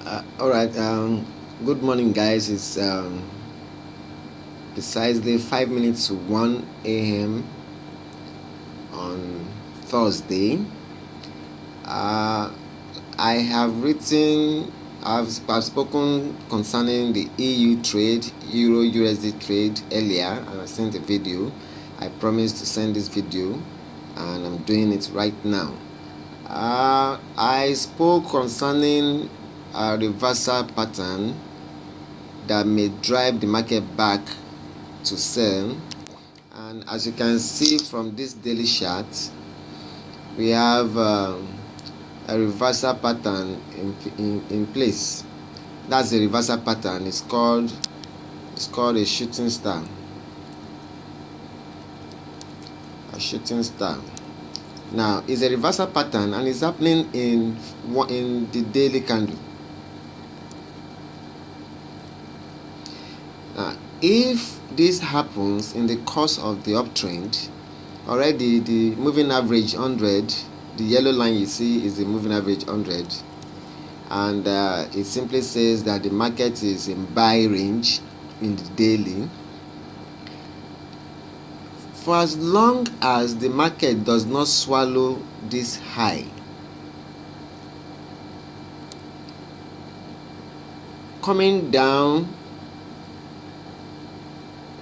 All right. Good morning, guys. It's precisely 5 minutes to 1 a.m. on Thursday. Uh, I have written, I've spoken concerning the EU trade, Euro USD trade earlier, and I sent a video. I promised to send this video, and I'm doing it right now. I spoke concerning a reversal pattern that may drive the market back to sell, and as you can see from this daily chart, we have a reversal pattern in place. That's a reversal pattern. It's called a shooting star. A shooting star. Now it's a reversal pattern and it's happening in the daily candle. If this happens in the course of the uptrend, already the moving average 100, the yellow line you see is the moving average 100, and it simply says that the market is in buy range in the daily. For as long as the market does not swallow this high, coming down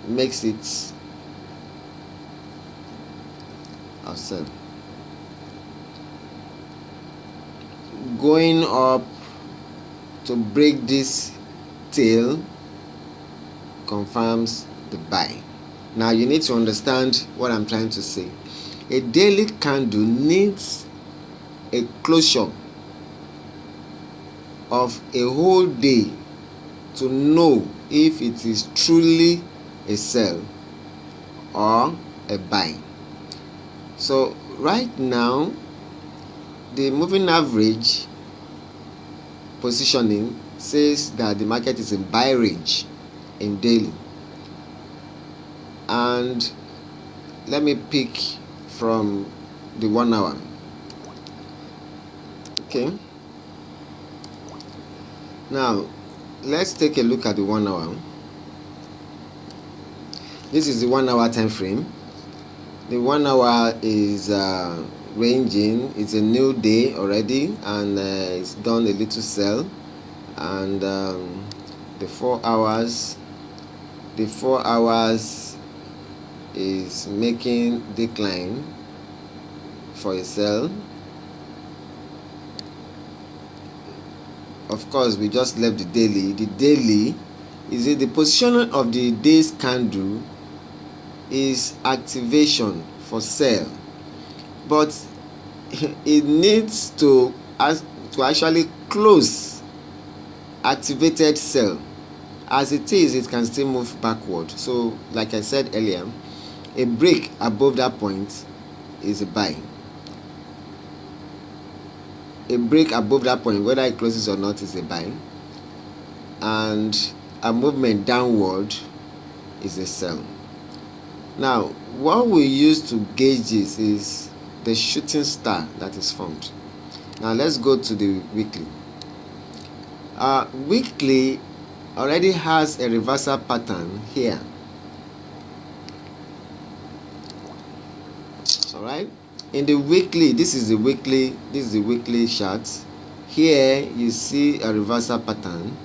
makes it ourselves. Going up to break this tail confirms the buy. Now you need to understand what I'm trying to say. A daily candle needs a closure of a whole day to know if it is truly a sell or a buy. So right now the moving average positioning says that the market is in buy range in daily, and let me pick from the 1 hour. Okay, now let's take a look at the 1 hour. This is the 1 hour time frame. The 1 hour is ranging. It's a new day already, and it's done a little sell. And the 4 hours is making decline for a sell. Of course, we just left the daily. The daily is the position of the day's candle is activation for sell, but it needs to actually close activated sell. As it is, it can still move backward. So like I said earlier, a break above that point is a buy. A break above that point, whether it closes or not, is a buy, and a movement downward is a sell. Now what we use to gauge this is the shooting star that is formed. Now let's go to the weekly. Weekly already has a reversal pattern here. All right, in the weekly, this is the weekly chart. Here you see a reversal pattern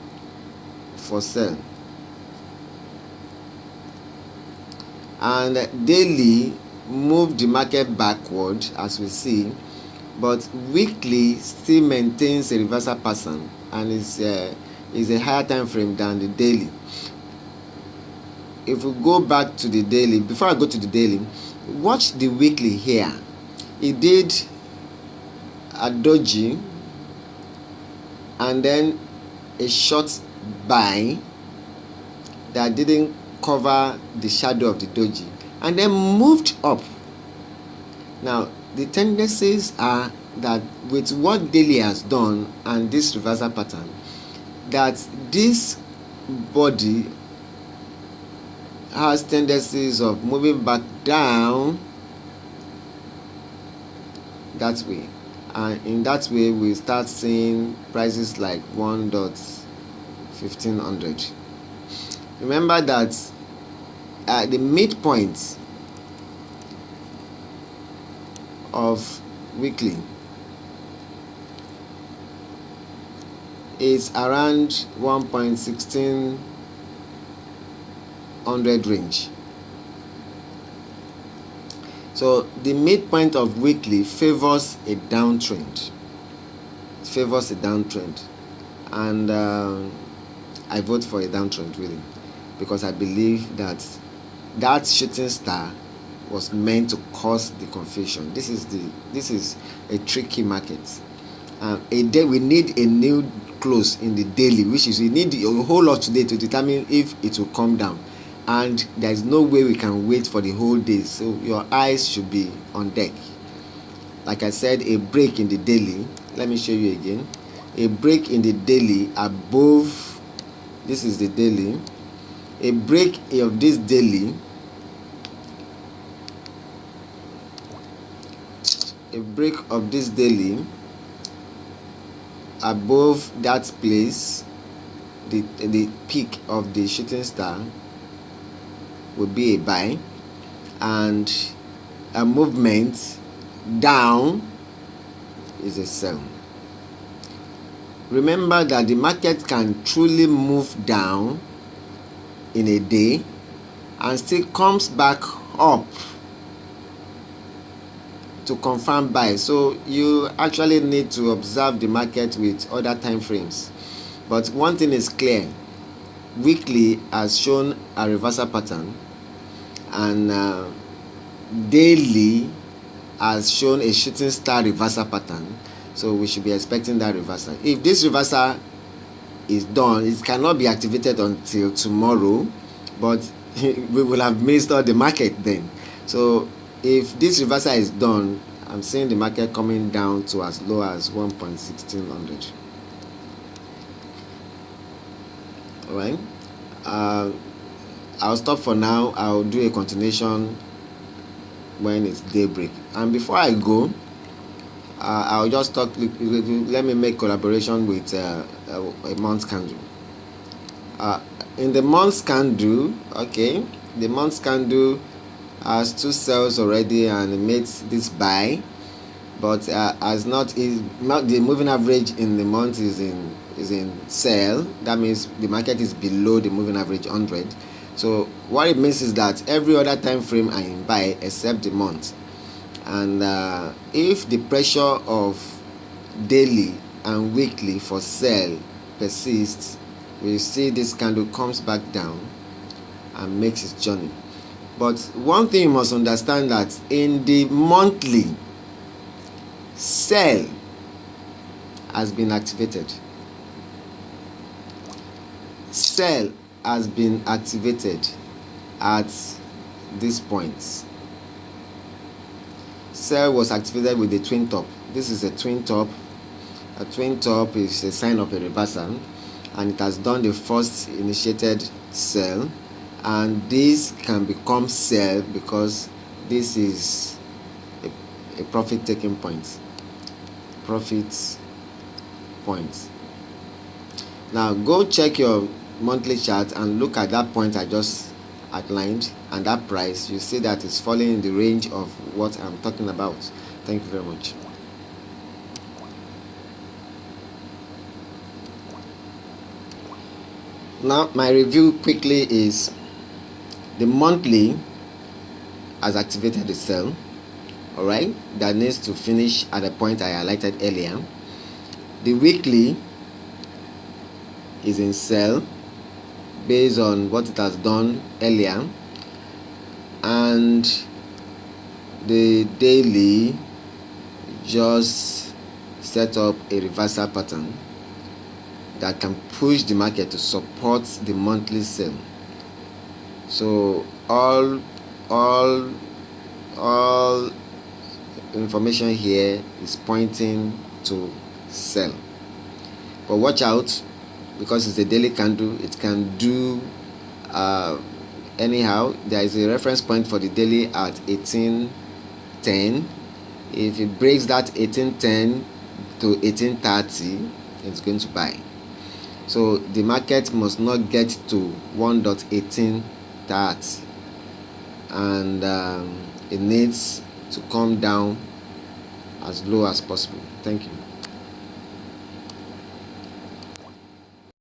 for sell, and daily move the market backward as we see, but weekly still maintains a reversal pattern and is a higher time frame than the daily. If we go back to the daily, before I go to the daily, watch the weekly here. It did a doji and then a short buy that didn't cover the shadow of the doji, and then moved up. Now the tendencies are that with what daily has done and this reversal pattern, that this body has tendencies of moving back down that way, and in that way we start seeing prices like 1.1500. Remember that the midpoint of weekly is around 1.1600 range. So the midpoint of weekly favors a downtrend. It favors a downtrend, and I vote for a downtrend really, because I believe that that shooting star was meant to cause the confusion. This is a tricky market. A day we need a new close in the daily, which is we need a whole lot today to determine if it will come down, and there is no way we can wait for the whole day, so your eyes should be on deck. Like I said, a break in the daily, let me show you again, a break in the daily above, this is the daily, a break of this daily, a break of this daily above that place, the peak of the shooting star would be a buy, and a movement down is a sell. Remember that the market can truly move down in a day and still comes back up to confirm buy. So you actually need to observe the market with other time frames. But one thing is clear, weekly has shown a reversal pattern, and daily has shown a shooting star reversal pattern. So we should be expecting that reversal. If this reversal is done, it cannot be activated until tomorrow, but we will have missed all the market then. So if this reversal is done, I'm seeing the market coming down to as low as 1.1600. All right. I'll stop for now. I'll do a continuation when it's daybreak. And before I go, I'll just talk. Let me make collaboration with a month candle. In the month candle, okay, the month candle has two cells already and made this buy, but as not the moving average in the month is in sell. That means the market is below the moving average 100. So what it means is that every other time frame I am buy except the month. And if the pressure of daily and weekly for sell persists, we see this candle comes back down and makes its journey. But one thing you must understand, that in the monthly, sell has been activated. Sell has been activated at this point. Sell was activated with the twin top. This is a twin top. A twin top is a sign of a reversal, and it has done the first initiated sell, and this can become sell because this is a profit taking point. Profit point. Now go check your monthly chart and look at that point I just outlined and that price. You see that it's falling in the range of what I'm talking about. Thank you very much. Now my review quickly is the monthly has activated the sell. Alright, that needs to finish at the point I highlighted earlier. The weekly is in sell based on what it has done earlier, and the daily just set up a reversal pattern that can push the market to support the monthly sell. So all information here is pointing to sell, but watch out, because it's a daily candle, it can do anyhow. There is a reference point for the daily at 1810. If it breaks that 1810, to 1830, it's going to buy. So the market must not get to 1.1830, and it needs to come down as low as possible. Thank you.